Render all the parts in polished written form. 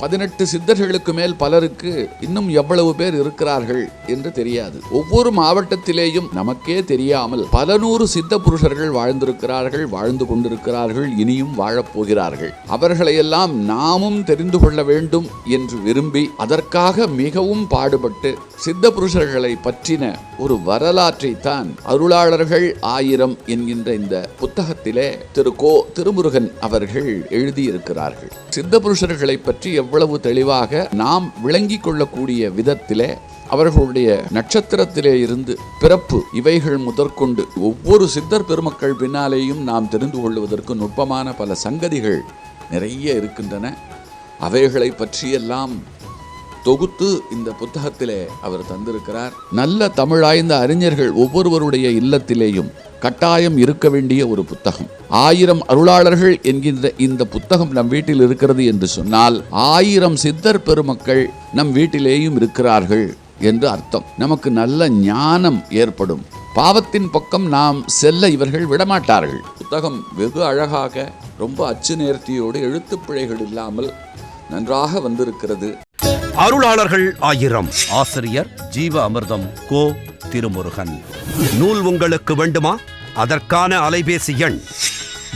18 சித்தர்களுக்கு மேல் பலருக்கு இன்னும் எவ்வளவு பேர் இருக்கிறார்கள் என்று தெரியாது. ஒவ்வொரு மாவட்டத்திலேயும் நமக்கே தெரியாமல் பல நூறு சித்த புருஷர்கள் வாழ்ந்திருக்கிறார்கள், வாழ்ந்து கொண்டிருக்கிறார்கள், இனியும் வாழப்போகிறார்கள். அவர்களையெல்லாம் நாமும் தெரிந்து கொள்ள வேண்டும் என்று விரும்பி அதற்காக மிகவும் பாடுபட்டு சித்த புருஷர்களை பற்றின ஒரு வரலாற்றை தான் அருளாளர்கள் 1000 என்கின்ற இந்த புத்தகத்திலே திருமுருகன் அவர்கள் எழுதியிருக்கிறார்கள். சித்த புருஷர்களை பற்றி எவ்வளவு தெளிவாக நாம் விளங்கிக் கொள்ளக்கூடிய விதத்திலே அவர்களுடைய நட்சத்திரத்திலே இருந்து பிறப்பு இவைகள் முதற்கொண்டு ஒவ்வொரு சித்தர் பெருமக்கள் பின்னாலேயும் நாம் தெரிந்து கொள்வதற்கு நுட்பமான பல சங்கதிகள் நிறைய இருக்கின்றன. அவைகளை பற்றியெல்லாம் தொகுத்து இந்த புத்தகத்திலே அவர் தந்திருக்கிறார். நல்ல தமிழாய்ந்த அறிஞர்கள் ஒவ்வொருவருடைய இல்லத்திலேயும் கட்டாயம் இருக்க வேண்டிய ஒரு புத்தகம். 1000 அருளாளர்கள் என்கின்ற இந்த புத்தகம் நம் வீட்டில் இருக்கிறது என்று சொன்னால் 1000 சித்தர் பெருமக்கள் நம் வீட்டிலேயும் இருக்கிறார்கள் என்று அர்த்தம். நமக்கு நல்ல ஞானம் ஏற்படும். பாவத்தின் பக்கம் நாம் செல்ல இவர்கள் விடமாட்டார்கள். புத்தகம் வெகு அழகாக, ரொம்ப அச்சு நேர்த்தியோடு, எழுத்துப்பிழைகள் இல்லாமல் நன்றாக வந்திருக்கிறது. அருளாளர்கள் 1000. ஆசிரியர் ஜீவ அமிர்தம் கோ. திருமுருகன். நூல் உங்களுக்கு வேண்டுமா? அதற்கான அலைபேசி எண்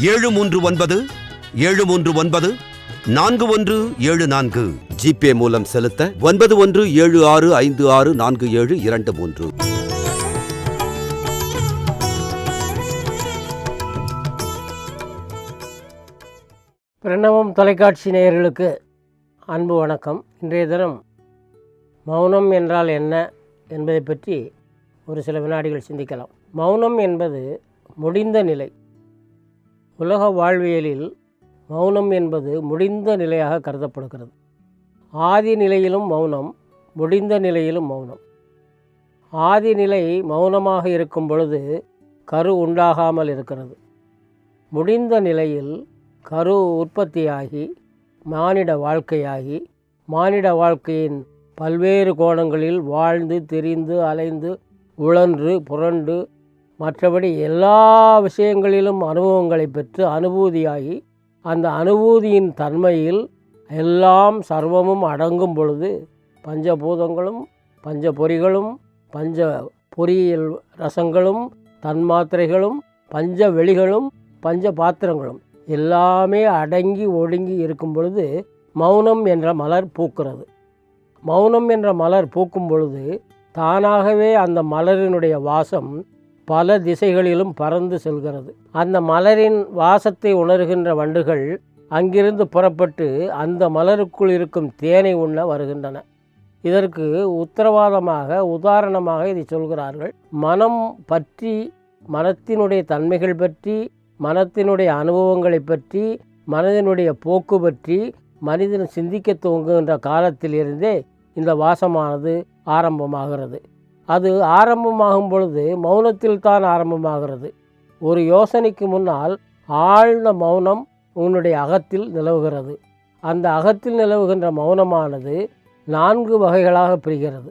7397394. ஜிபே மூலம் செலுத்த 9176564723. பிரணவம் தொலைக்காட்சி நேயர்களுக்கு அன்பு வணக்கம். இன்றைய தினம் மௌனம் என்றால் என்ன என்பதை பற்றி ஒரு சில வினாடிகள் சிந்திக்கலாம். மௌனம் என்பது முடிந்த நிலை. உலக வாழ்வியலில் மௌனம் என்பது முடிந்த நிலையாக கருதப்படுகிறது. ஆதி நிலையிலும் மௌனம், முடிந்த நிலையிலும் மௌனம். ஆதி நிலை மௌனமாக இருக்கும் பொழுது கரு உண்டாகாமல் இருக்கிறது. முடிந்த நிலையில் கரு உற்பத்தியாகி மானிட வாழ்க்கையாகி மானிட வாழ்க்கையின் பல்வேறு கோணங்களில் வாழ்ந்து திரிந்து அலைந்து உழன்று புரண்டு மற்றபடி எல்லா விஷயங்களிலும் அனுபவங்களை பெற்று அனுபூதியாகி அந்த அனுபூதியின் தன்மையில் எல்லாம் சர்வமும் அடங்கும் பொழுது பஞ்சபூதங்களும் பஞ்சபொறிகளும் பஞ்ச பொறியியல் ரசங்களும் தன்மாத்திரைகளும் பஞ்ச வெளிகளும் பஞ்ச பாத்திரங்களும் எல்லாமே அடங்கி ஒடுங்கி இருக்கும் பொழுது மௌனம் என்ற மலர் பூக்கிறது. மௌனம் என்ற மலர் பூக்கும் பொழுது தானாகவே அந்த மலரினுடைய வாசம் பல திசைகளிலும் பறந்து செல்கிறது. அந்த மலரின் வாசத்தை உணர்கின்ற வண்டுகள் அங்கிருந்து புறப்பட்டு அந்த மலருக்குள் இருக்கும் தேனை உண்ண வருகின்றன. இதற்கு உதாரணமாக இதை சொல்கிறார்கள். மனம் பற்றி, மனத்தினுடைய தன்மைகள் பற்றி, மனத்தினுடைய அனுபவங்களை பற்றி, மனதினுடைய போக்கு பற்றி மனிதன் சிந்திக்க துவங்குகின்ற காலத்திலிருந்தே இந்த வாசமானது ஆரம்பமாகிறது. அது ஆரம்பமாகும் பொழுது மௌனத்தில் தான் ஆரம்பமாகிறது. ஒரு யோசனைக்கு முன்னால் ஆழ்ந்த மௌனம் உன்னுடைய அகத்தில் நிலவுகிறது. அந்த அகத்தில் நிலவுகின்ற மௌனமானது 4 வகைகளாக பிரிகிறது.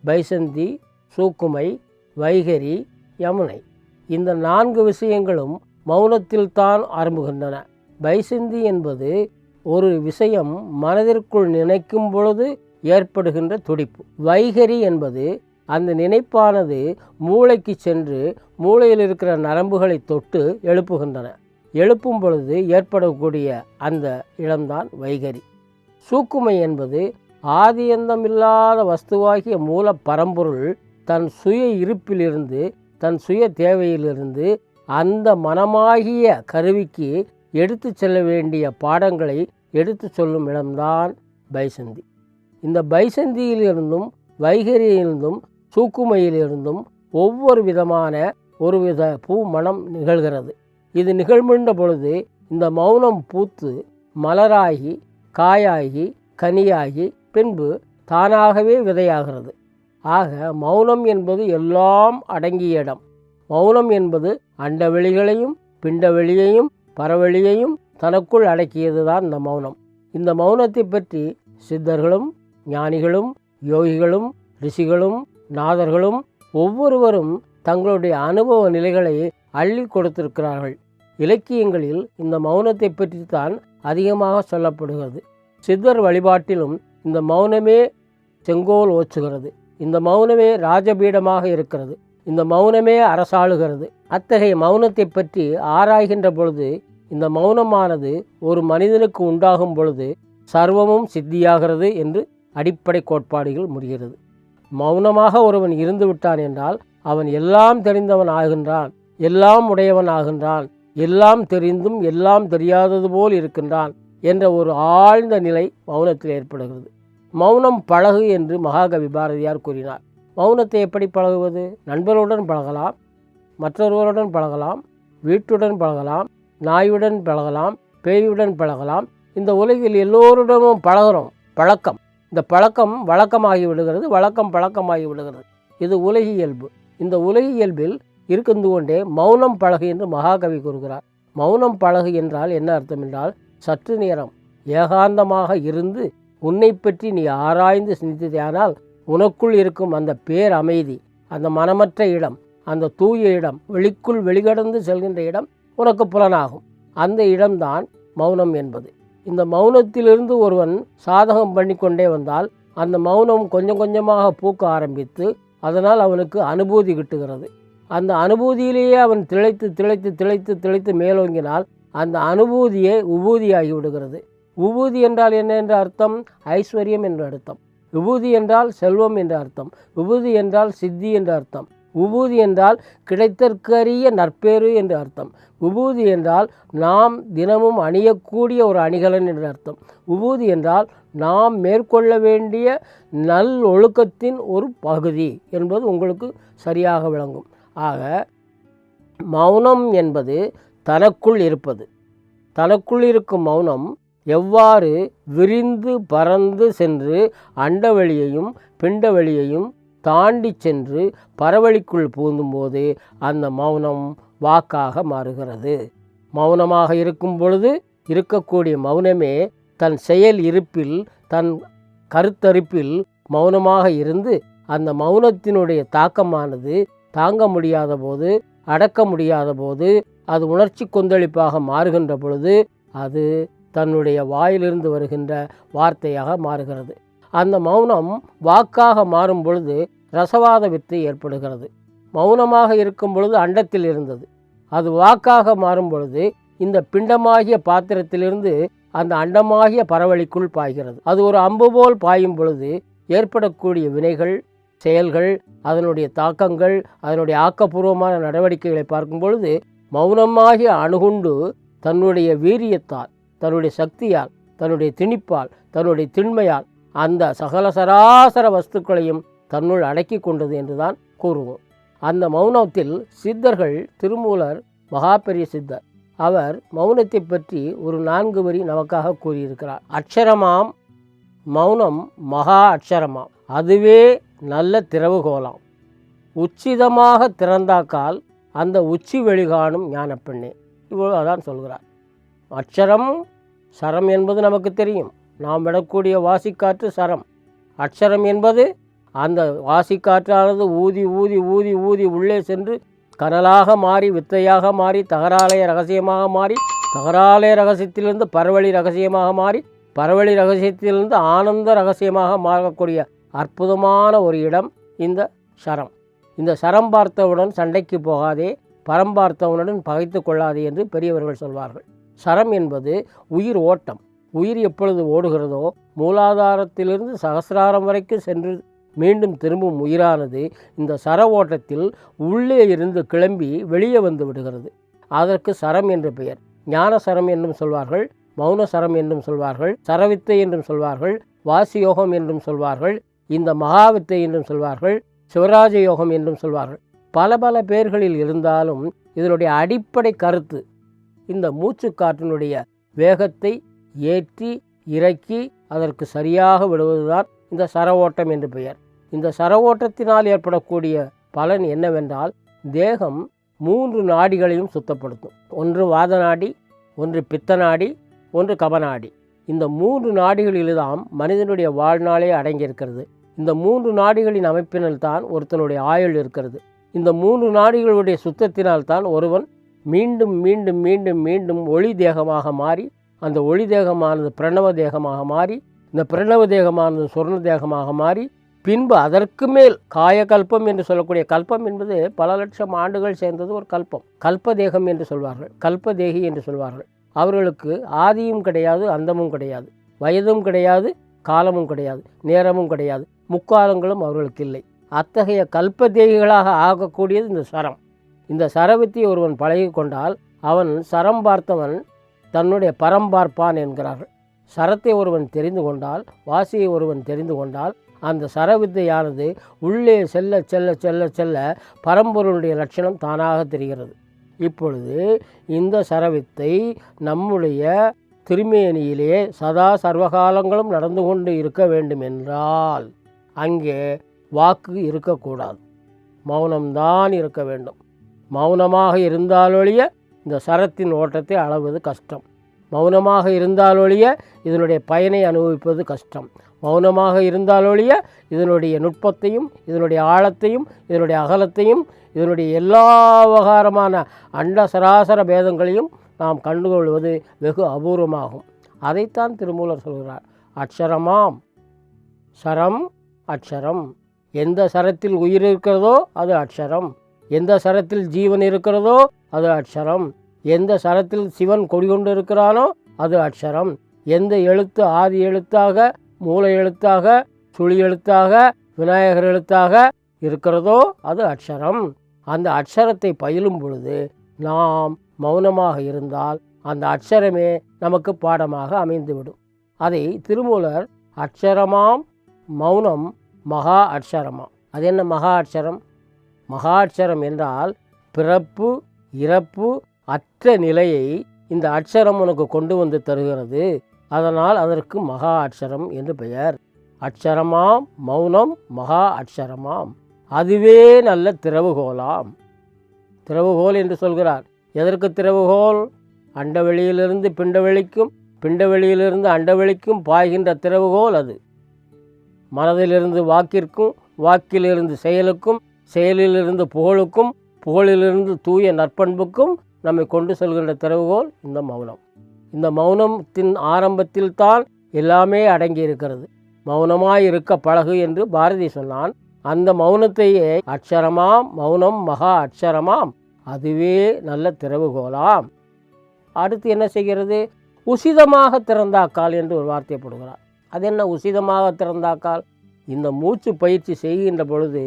பைசந்தி, சூக்குமை, வைகரி, யமுனை. இந்த 4 விஷயங்களும் மௌனத்தில் தான் ஆரம்புகின்றன. பைசந்தி என்பது ஒரு விஷயம் மனதிற்குள் நினைக்கும் பொழுது ஏற்படுகின்ற துடிப்பு. வைகரி என்பது அந்த நினைப்பானது மூளைக்கு சென்று மூளையில் இருக்கிற நரம்புகளை தொட்டு எழுப்புகின்றன. எழுப்பும் பொழுது ஏற்படக்கூடிய அந்த இடம்தான் வைகரி. சூக்குமை என்பது ஆதியந்தமில்லாத வஸ்துவாகிய மூல பரம்பொருள் தன் சுய இருப்பிலிருந்து, தன் சுய தேவையிலிருந்து அந்த மனமாகிய கருவிக்கு எடுத்து செல்ல வேண்டிய பாடங்களை எடுத்து சொல்லும் இடம்தான் பைசந்தி. இந்த பைசந்தியிலிருந்தும் வைகரியிலிருந்தும் சூக்குமையிலிருந்தும் ஒவ்வொரு விதமான ஒருவித பூ மனம் நிகழ்கிறது. இது நிகழ்கின்ற பொழுது இந்த மௌனம் பூத்து மலராகி காயாகி கனியாகி பின்பு தானாகவே விதையாகிறது. ஆக மௌனம் என்பது எல்லாம் அடங்கிய இடம். மௌனம் என்பது அண்டவெளிகளையும் பிண்டவெளியையும் பரவெளியையும் தனக்குள் அடக்கியது தான் இந்த மௌனம். இந்த மௌனத்தை பற்றி சித்தர்களும் ஞானிகளும் யோகிகளும் ரிஷிகளும் நாதர்களும் ஒவ்வொருவரும் தங்களுடைய அனுபவ நிலைகளை அள்ளி கொடுத்திருக்கிறார்கள். இலக்கியங்களில் இந்த மௌனத்தை பற்றி தான் அதிகமாக சொல்லப்படுகிறது. சித்தர் வழிபாட்டிலும் இந்த மௌனமே செங்கோல் ஓச்சுகிறது. இந்த மௌனமே ராஜபீடமாக இருக்கிறது. இந்த மௌனமே அரசாளுகிறது. அத்தகைய மௌனத்தை பற்றி ஆராய்கின்ற பொழுது இந்த மௌனமானது ஒரு மனிதனுக்கு உண்டாகும் பொழுது சர்வமும் சித்தியாகிறது என்று அடிப்படை கோட்பாடுகள் முடிகிறது. மௌனமாக ஒருவன் இருந்து விட்டான் என்றால் அவன் எல்லாம் தெரிந்தவன் ஆகின்றான், எல்லாம் உடையவன் ஆகின்றான், எல்லாம் தெரிந்தும் எல்லாம் தெரியாதது போல் இருக்கின்றான் என்ற ஒரு ஆழ்ந்த நிலை மௌனத்தில் ஏற்படுகிறது. மௌனம் பழகு என்று மகாகவி பாரதியார் கூறினார். மௌனத்தை எப்படி பழகுவது? நண்பருடன் பழகலாம், மற்றொருவருடன் பழகலாம், வீட்டுடன் பழகலாம், நாயுடன் பழகலாம், பேயுடன் பழகலாம். இந்த உலகில் எல்லோருடனும் பழகிறோம். பழக்கம், இந்த பழக்கம் வழக்கமாகி விடுகிறது, வழக்கம் பழக்கமாகி விடுகிறது. இது உலக இயல்பு. இந்த உலக இயல்பில் இருந்து கொண்டே மௌனம் பழகு என்று மகாகவி கூறுகிறார். மௌனம் பழகு என்றால் என்ன அர்த்தம் என்றால், சற்று நேரம் ஏகாந்தமாக இருந்து உன்னை பற்றி நீ ஆராய்ந்து சிந்தித்தேயானால் உனக்குள் இருக்கும் அந்த பேர் அமைதி, அந்த மனமற்ற இடம், அந்த தூய இடம், வெளிக்குள் வெளிகடந்து செல்கின்ற இடம் உனக்கு புலனாகும். அந்த இடம்தான் மௌனம் என்பது. இந்த மௌனத்திலிருந்து ஒருவன் சாதகம் பண்ணி கொண்டே வந்தால் அந்த மௌனம் கொஞ்சம் கொஞ்சமாக பூக்க ஆரம்பித்து அதனால் அவனுக்கு அனுபூதி கிட்டுகிறது. அந்த அனுபூதியிலேயே அவன் திளைத்து திளைத்து திளைத்து திளைத்து மேலோங்கினால் அந்த அனுபூதியே உபூதியாகி விடுகிறது. உபூதி என்றால் என்ன என்ற அர்த்தம்? ஐஸ்வர்யம் என்ற அர்த்தம். விபூதி என்றால் செல்வம் என்ற அர்த்தம். விபூதி என்றால் சித்தி என்ற அர்த்தம். விபூதி என்றால் கிடைத்தற்கரிய நற்பேறு என்ற அர்த்தம். விபூதி என்றால் நாம் தினமும் அணியக்கூடிய ஒரு அணிகலன் என்ற அர்த்தம். விபூதி என்றால் நாம் மேற்கொள்ள வேண்டிய நல் ஒழுக்கத்தின் ஒரு பகுதி என்பது உங்களுக்கு சரியாக விளங்கும். ஆக மௌனம் என்பது தனக்குள் இருப்பது. தனக்குள் இருக்கும் மௌனம் எவ்வாறு விரிந்து பறந்து சென்று அண்டவெளியையும் பிண்டவெளியையும் தாண்டி சென்று பரவெளிக்குள் பூந்தும்போது அந்த மௌனம் வாக்காக மாறுகிறது. மௌனமாக இருக்கும் பொழுது இருக்கக்கூடிய மௌனமே தன் செயல் இருப்பில், தன் கருத்தரிப்பில் மௌனமாக இருந்து அந்த மௌனத்தினுடைய தாக்கமானது தாங்க முடியாத போது, அடக்க முடியாத போது, அது உணர்ச்சி கொந்தளிப்பாக மாறுகின்ற பொழுது அது தன்னுடைய வாயிலிருந்து வருகின்ற வார்த்தையாக மாறுகிறது. அந்த மௌனம் வாக்காக மாறும் பொழுது ரசவாத வித்தை ஏற்படுகிறது. மௌனமாக இருக்கும் பொழுது அண்டத்தில் இருந்தது, அது வாக்காக மாறும் பொழுது இந்த பிண்டமாகிய பாத்திரத்திலிருந்து அந்த அண்டமாகிய பரவழிக்குள் பாய்கிறது. அது ஒரு அம்பு போல் பாயும் பொழுது ஏற்படக்கூடிய வினைகள், செயல்கள், அதனுடைய தாக்கங்கள், அதனுடைய ஆக்கப்பூர்வமான நடவடிக்கைகளை பார்க்கும் பொழுது மௌனமாகிய அணுகுண்டு தன்னுடைய வீரியத்தால், தன்னுடைய சக்தியால், தன்னுடைய திணிப்பால், தன்னுடைய திண்மையால் அந்த சகல சராசர வஸ்துக்களையும் தன்னுள் அடக்கி கொண்டது என்றுதான் கூறுவோம். அந்த மௌனத்தில் சித்தர்கள், திருமூலர் மகாபெரிய சித்தர், அவர் மௌனத்தை பற்றி ஒரு 4 வரி நமக்காக கூறியிருக்கிறார். அட்சரமாம் மௌனம் மகா அட்சரமாம், அதுவே நல்ல திறவுகோலாம், உச்சிதமாக திறந்தாக்கால் அந்த உச்சி வெளிகாணும் ஞானப்பெண்ணே. இவ்வளவு அதான் சொல்கிறார். அட்சரம், சரம் என்பது நமக்கு தெரியும். நாம் விடக்கூடிய வாசிக்காற்று சரம். அட்சரம் என்பது அந்த வாசிக்காற்றானது ஊதி ஊதி ஊதி ஊதி உள்ளே சென்று கனலாக மாறி, வித்தையாக மாறி, தகராலய ரகசியமாக மாறி, தகராலய ரகசியத்திலிருந்து பரவழி ரகசியமாக மாறி, பரவழி ரகசியத்திலிருந்து ஆனந்த ரகசியமாக மாறக்கூடிய அற்புதமான ஒரு இடம் இந்த சரம். இந்த சரம் பார்த்தவுடன் சண்டைக்கு போகாதே, பரம் பார்த்தவனுடன் பகைத்து கொள்ளாதே என்று பெரியவர்கள் சொல்வார்கள். சரம் என்பது உயிர் ஓட்டம். உயிர் எப்பொழுது ஓடுகிறதோ மூலாதாரத்திலிருந்து சகசிராரம் வரைக்கும் சென்று மீண்டும் திரும்பும் உயிரானது இந்த சர ஓட்டத்தில் உள்ளே இருந்து கிளம்பி வெளியே வந்து விடுகிறது. அதற்கு சரம் என்று பெயர். ஞான சரம் என்றும் சொல்வார்கள், மௌன சரம் என்றும் சொல்வார்கள், சரவித்தை என்றும் சொல்வார்கள், வாசியோகம் என்றும் சொல்வார்கள், இந்த மகாவித்தை என்றும் சொல்வார்கள், சிவராஜ யோகம் என்றும் சொல்வார்கள். பல பல பெயர்களில் இருந்தாலும் இதனுடைய அடிப்படை கருத்து இந்த மூச்சு காற்றினுடைய வேகத்தை ஏற்றி இறக்கி அதற்கு சரியாக விடுவதுதான் இந்த சர ஓட்டம் என்று பெயர். இந்த சர ஓட்டத்தினால் ஏற்படக்கூடிய பலன் என்னவென்றால், தேகம் 3 நாடிகளையும் சுத்தப்படுத்தும். ஒன்று வாத நாடி, ஒன்று பித்த நாடி, ஒன்று கபநாடி. இந்த 3 நாடிகளில்தான் மனிதனுடைய வாழ்நாளே அடங்கியிருக்கிறது. இந்த 3 நாடிகளின் அமைப்பினால்தான் ஒருத்தனுடைய ஆயுள் இருக்கிறது. இந்த 3 நாடிகளுடைய சுத்தத்தினால்தான் ஒருவன் மீண்டும் மீண்டும் மீண்டும் மீண்டும் ஒளி தேகமாக மாறி அந்த ஒளி தேகமானது பிரணவ தேகமாக மாறி, இந்த பிரணவ தேகமானது சொர்ண தேகமாக மாறி, பின்பு அதற்கு மேல் காயகல்பம் என்று சொல்லக்கூடிய கல்பம் என்பது பல லட்சம் ஆண்டுகள் சேர்ந்தது ஒரு கல்பம். கல்பதேகம் என்று சொல்வார்கள், கல்பதேகி என்று சொல்வார்கள். அவர்களுக்கு ஆதியும் கிடையாது, அந்தமும் கிடையாது, வயதும் கிடையாது, காலமும் கிடையாது, நேரமும் கிடையாது, முக்காலங்களும் அவர்களுக்கு இல்லை. அத்தகைய கல்பதேகிகளாக ஆகக்கூடியது இந்த சரம். இந்த சரவித்தை ஒருவன் பழகி கொண்டால் அவன் சரம் பார்த்தவன் தன்னுடைய பரம் பார்ப்பான் என்கிறார்கள். சரத்தை ஒருவன் தெரிந்து கொண்டால், வாசியை ஒருவன் தெரிந்து கொண்டால், அந்த சரவித்தையானது உள்ளே செல்ல செல்ல செல்ல செல்ல பரம்பொருளுடைய லட்சணம் தானாக தெரிகிறது. இப்பொழுது இந்த சரவித்தை நம்முடைய திருமேனியிலே சதா சர்வகாலங்களும் நடந்து கொண்டு இருக்க வேண்டும் என்றால் அங்கே வாக்கு இருக்கக்கூடாது, மௌனம்தான் இருக்க வேண்டும். மௌனமாக இருந்தாலொழிய இந்த சரத்தின் ஓட்டத்தை அளவது கஷ்டம். மௌனமாக இருந்தாலொழிய இதனுடைய பயனை அனுபவிப்பது கஷ்டம். மௌனமாக இருந்தாலொழிய இதனுடைய நுட்பத்தையும், இதனுடைய ஆழத்தையும், இதனுடைய அகலத்தையும், இதனுடைய எல்லா விவகாரமான அண்ட சராசர பேதங்களையும் நாம் கண்டுகொள்வது வெகு அபூர்வமாகும். அதைத்தான் திருமூலர் சொல்கிறார். அக்ஷரமாம் சரம் அக்ஷரம். எந்த சரத்தில் உயிர் இருக்கிறதோ அது அக்ஷரம், எந்த சரத்தில் ஜீவன் இருக்கிறதோ அது அக்ஷரம், எந்த சரத்தில் சிவன் கொடிகொண்டு இருக்கிறானோ அது அக்ஷரம், எந்த எழுத்து ஆதி எழுத்தாக, மூல எழுத்தாக, சுழி எழுத்தாக, விநாயகர் எழுத்தாக இருக்கிறதோ அது அக்ஷரம். அந்த அக்ஷரத்தை பயிலும் பொழுது நாம் மௌனமாக இருந்தால் அந்த அக்ஷரமே நமக்கு பாடமாக அமைந்துவிடும். அதை திருமூலர் அக்ஷரமாம் மௌனம் மகா அக்ஷரமாம். அது என்ன மகா அக்ஷரம்? மகா அக்ஷரம் என்றால் பிறப்பு இறப்பு அற்ற நிலையை இந்த அக்ஷரம் உனக்கு கொண்டு வந்து தருகிறது. அதனால் அதற்கு மகா அக்ஷரம் என்று பெயர். அக்ஷரமாம் மௌனம் மகா அக்ஷரமாம். அதுவே நல்ல திறவுகோலாம். திறவுகோல் என்று சொல்கிறார். எதற்கு திறவுகோல்? அண்டவெளியிலிருந்து பிண்டவெளிக்கும், பிண்டவெளியிலிருந்து அண்டவெளிக்கும் பாய்கின்ற திறவுகோல் அது. மனதிலிருந்து வாக்கிற்கும், வாக்கிலிருந்து செயலுக்கும், செயலிலிருந்து புகழுக்கும், புகழிலிருந்து தூய நற்பண்புக்கும் நம்மை கொண்டு செல்கின்ற திறவுகோல் இந்த மௌனம். இந்த மௌனத்தின் ஆரம்பத்தில் தான் எல்லாமே அடங்கி இருக்கிறது. மௌனமாய் இருக்க பழகு என்று பாரதி சொன்னான். அந்த மௌனத்தையே அக்ஷரமாம் மௌனம் மகா அக்ஷரமாம், அதுவே நல்ல திறவுகோலாம். அடுத்து என்ன செய்கிறது? உசிதமாக திறந்தாக்கால் என்று ஒரு வார்த்தை போடுகிறார். அது என்ன உசிதமாக திறந்தாக்கால்? இந்த மூச்சு பயிற்சி செய்கின்ற பொழுது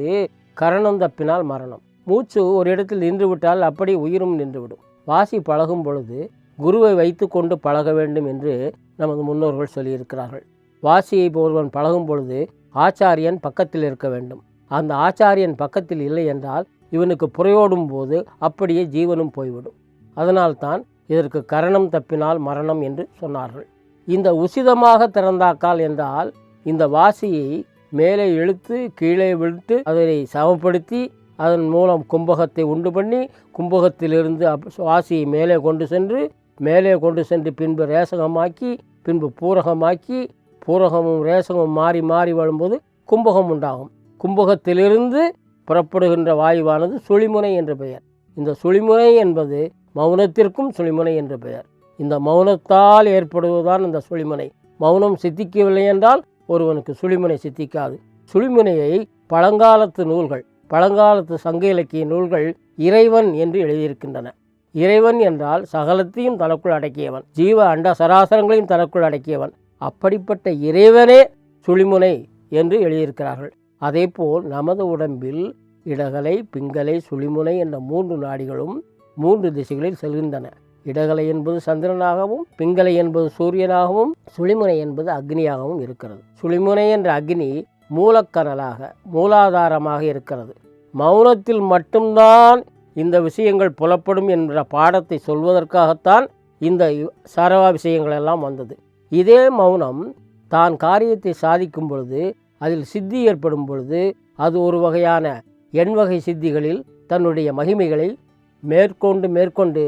கரணம் தப்பினால் மரணம். மூச்சு ஒரு இடத்தில் நின்று விட்டால் அப்படி உயிரும் நின்றுவிடும். வாசி பழகும் பொழுது குருவை வைத்து கொண்டு பழக வேண்டும் என்று நமது முன்னோர்கள் சொல்லியிருக்கிறார்கள். வாசியை ஒருவன் பழகும் பொழுது ஆச்சாரியன் பக்கத்தில் இருக்க வேண்டும். அந்த ஆச்சாரியன் பக்கத்தில் இல்லை என்றால் இவனுக்கு புறையோடும் போது அப்படியே ஜீவனும் போய்விடும். அதனால்தான் இதற்கு கரணம் தப்பினால் மரணம் என்று சொன்னார்கள். இந்த உசிதமாக திறந்தாக்கால் என்றால் இந்த வாசியை மேலே இழுத்து கீழே விட்டு அதனை சமப்படுத்தி அதன் மூலம் கும்பகத்தை உண்டு பண்ணி கும்பகத்திலிருந்து வாசியை மேலே கொண்டு சென்று பின்பு ரேசகமாக்கி பின்பு பூரகமாக்கி பூரகமும் ரேசகமும் மாறி மாறி வரும்போது கும்பகம் உண்டாகும். கும்பகத்திலிருந்து புறப்படுகின்ற வாயுவானது சுழிமுனை என்று பெயர். இந்த சுழிமுனை என்பது மௌனத்திற்கும் சுழிமுனை என்று பெயர். இந்த மௌனத்தால் ஏற்படுவதுதான் இந்த சுழிமுனை. மௌனம் சித்திக்கவில்லை என்றால் ஒருவனுக்கு சுழிமுனை சித்திக்காது. சுழிமுனையை பழங்காலத்து நூல்கள், பழங்காலத்து சங்க இலக்கிய நூல்கள் இறைவன் என்று எழுதியிருக்கின்றன. இறைவன் என்றால் சகலத்தையும் தனக்குள் அடக்கியவன், ஜீவ அண்ட சராசரங்களையும் தனக்குள் அடக்கியவன். அப்படிப்பட்ட இறைவனே சுழிமுனை என்று எழுதியிருக்கிறார்கள். அதேபோல் நமது உடம்பில் இடகலை, பிங்கலை, சுழிமுனை என்ற 3 நாடிகளும் 3 திசைகளில் செல்கின்றன. இடகலை என்பது சந்திரனாகவும், பிங்கலை என்பது சூரியனாகவும், சுழிமுனை என்பது அக்னியாகவும் இருக்கிறது. சுழிமுனை என்ற அக்னி மூலக்கனலாக மூலாதாரமாக இருக்கிறது. மௌனத்தில் மட்டும்தான் இந்த விஷயங்கள் புலப்படும் என்ற பாடத்தை சொல்வதற்காகத்தான் இந்த சரவா விஷயங்கள் எல்லாம் வந்தது. இதே மௌனம் தான் காரியத்தை சாதிக்கும் பொழுது, அதில் சித்தி ஏற்படும் பொழுது, அது ஒரு வகையான எண்வகை சித்திகளில் தன்னுடைய மகிமைகளை மேற்கொண்டு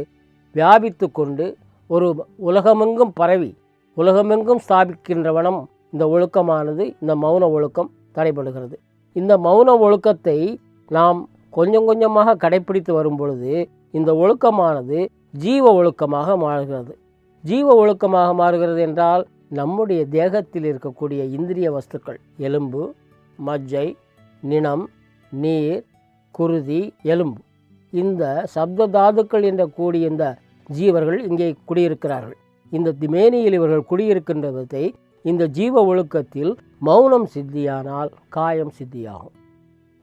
வியாபித்து கொண்டு ஒரு உலகமெங்கும் பரவி உலகமெங்கும் ஸ்தாபிக்கின்றவனம் இந்த ஒழுக்கமானது, இந்த மௌன ஒழுக்கம் தடைபடுகிறது. இந்த மௌன ஒழுக்கத்தை நாம் கொஞ்சம் கொஞ்சமாக கடைப்பிடித்து வரும் பொழுது இந்த ஒழுக்கமானது ஜீவ ஒழுக்கமாக மாறுகிறது. ஜீவ ஒழுக்கமாக மாறுகிறது என்றால் நம்முடைய தேகத்தில் இருக்கக்கூடிய இந்திரிய வஸ்துக்கள், எலும்பு, மஜ்ஜை, நிணம், நீர், குருதி, எலும்பு, இந்த சப்த தாதுக்கள் என்ற கூடிய இந்த ஜீவர்கள் இங்கே குடியிருக்கிறார்கள். இந்த மேனியில் இவர்கள் குடியிருக்கின்ற விதத்தை இந்த ஜீவ ஒழுக்கத்தில் மௌனம் சித்தியானால் காயம் சித்தியாகும்.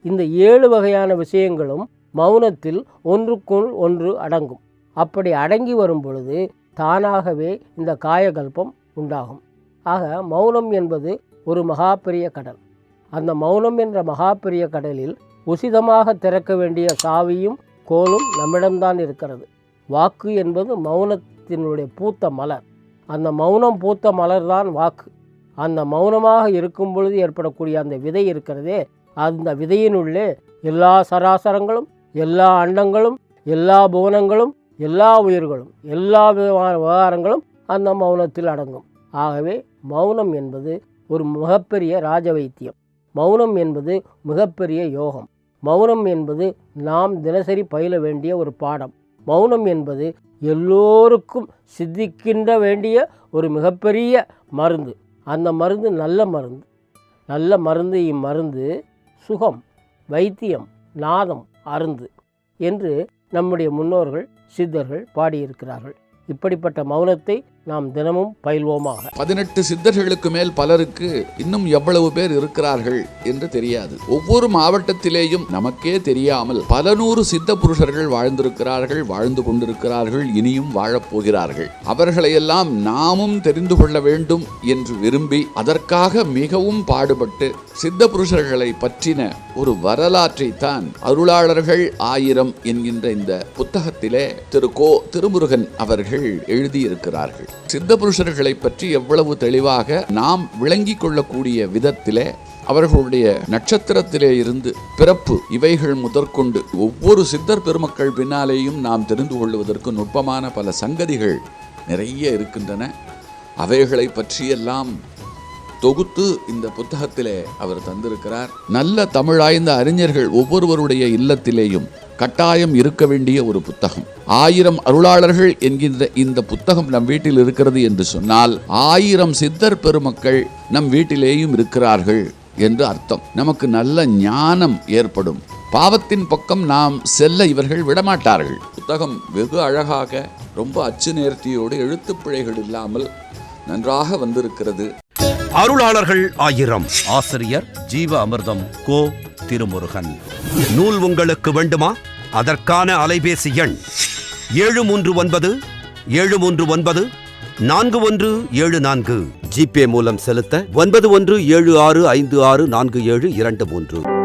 இந்த 7 வகையான விஷயங்களும் மௌனத்தில் ஒன்றுக்குள் ஒன்று அடங்கும். அப்படி அடங்கி வரும் பொழுது தானாகவே இந்த காயகல்பம் உண்டாகும். ஆக மௌனம் என்பது ஒரு மகா பெரிய கடல். அந்த மௌனம் என்ற மகா பெரிய கடலில் உசிதமாக திறக்க வேண்டிய சாவியும் கோலும் நம்மிடம்தான் இருக்கிறது. வாக்கு என்பது மௌனத்தினுடைய பூத்த மலர். அந்த மௌனம் பூத்த மலர்தான் வாக்கு. அந்த மௌனமாக இருக்கும் பொழுது ஏற்படக்கூடிய அந்த விதை இருக்கிறதே, அந்த விதையினுள்ளே எல்லா சராசரங்களும், எல்லா அண்டங்களும், எல்லா புவனங்களும், எல்லா உயிர்களும், எல்லா விவகாரங்களும் அந்த மௌனத்தில் அடங்கும். ஆகவே மௌனம் என்பது ஒரு மிகப்பெரிய ராஜவைத்தியம். மௌனம் என்பது மிகப்பெரிய யோகம். மௌனம் என்பது நாம் தினசரி பயில வேண்டிய ஒரு பாடம். மௌனம் என்பது எல்லோருக்கும் சித்திக்கின்ற வேண்டிய ஒரு மிகப்பெரிய மருந்து. அந்த மருந்து நல்ல மருந்து. நல்ல மருந்து இம்மருந்து சுகம், வைத்தியம், நாதம், அருந்து என்று நம்முடைய முன்னோர்கள் சித்தர்கள் பாடியிருக்கிறார்கள். இப்படிப்பட்ட மௌனத்தை நாம் தினமும் பயில்வோமாக. 18 சித்தர்களுக்கு மேல் பலருக்கு இன்னும் எவ்வளவு பேர் இருக்கிறார்கள் என்று தெரியாது. ஒவ்வொரு மாவட்டத்திலேயும் நமக்கே தெரியாமல் பல நூறு சித்த புருஷர்கள் வாழ்ந்திருக்கிறார்கள், வாழ்ந்து கொண்டிருக்கிறார்கள், இனியும் வாழப்போகிறார்கள். அவர்களையெல்லாம் நாமும் தெரிந்து கொள்ள வேண்டும் என்று விரும்பி அதற்காக மிகவும் பாடுபட்டு சித்த புருஷர்களை பற்றின ஒரு வரலாற்றை தான் அருளாளர்கள் 1000 என்கின்ற இந்த புத்தகத்திலே திரு கோ. திருமுருகன் அவர்கள் எழுதியிருக்கிறார்கள். சித்த புருஷர்களை பற்றி எவ்வளவு தெளிவாக நாம் விளங்கிக் கொள்ளக்கூடிய விதத்திலே அவர்களுடைய நட்சத்திரத்திலே இருந்து பிறப்பு இவைகள் முதற்கொண்டு ஒவ்வொரு சித்தர் பெருமக்கள் பின்னாலேயும் நாம் தெரிந்து கொள்வதற்கு நுட்பமான பல சங்கதிகள் நிறைய இருக்கின்றன. அவைகளை பற்றியெல்லாம் தொகுத்து இந்த புத்தகத்திலே அவர் தந்திருக்கிறார். நல்ல தமிழாய்ந்த அறிஞர்கள் ஒவ்வொருவருடைய இல்லத்திலேயும் கட்டாயம் இருக்க வேண்டிய ஒரு புத்தகம். 1000 அருளாளர்கள் என்கின்ற இந்த புத்தகம் நம் வீட்டில் இருக்கிறது என்று சொன்னால் 1000 சித்தர் பெருமக்கள் நம் வீட்டிலேயும் இருக்கிறார்கள் என்று அர்த்தம். நமக்கு நல்ல ஞானம் ஏற்படும். பாவத்தின் பக்கம் நாம் செல்ல இவர்கள் விடமாட்டார்கள். புத்தகம் வெகு அழகாக, ரொம்ப அச்சு நேர்த்தியோடு, எழுத்துப்பிழைகள் இல்லாமல் நன்றாக வந்திருக்கிறது. அருளாளர்கள் 1000. ஆசிரியர் ஜீவ அமிர்தம் கோ. திருமுருகன். நூல் உங்களுக்கு வேண்டுமா? அதற்கான அலைபேசி எண் 739 739 4174. ஜிபே மூலம் செலுத்த 9176564723.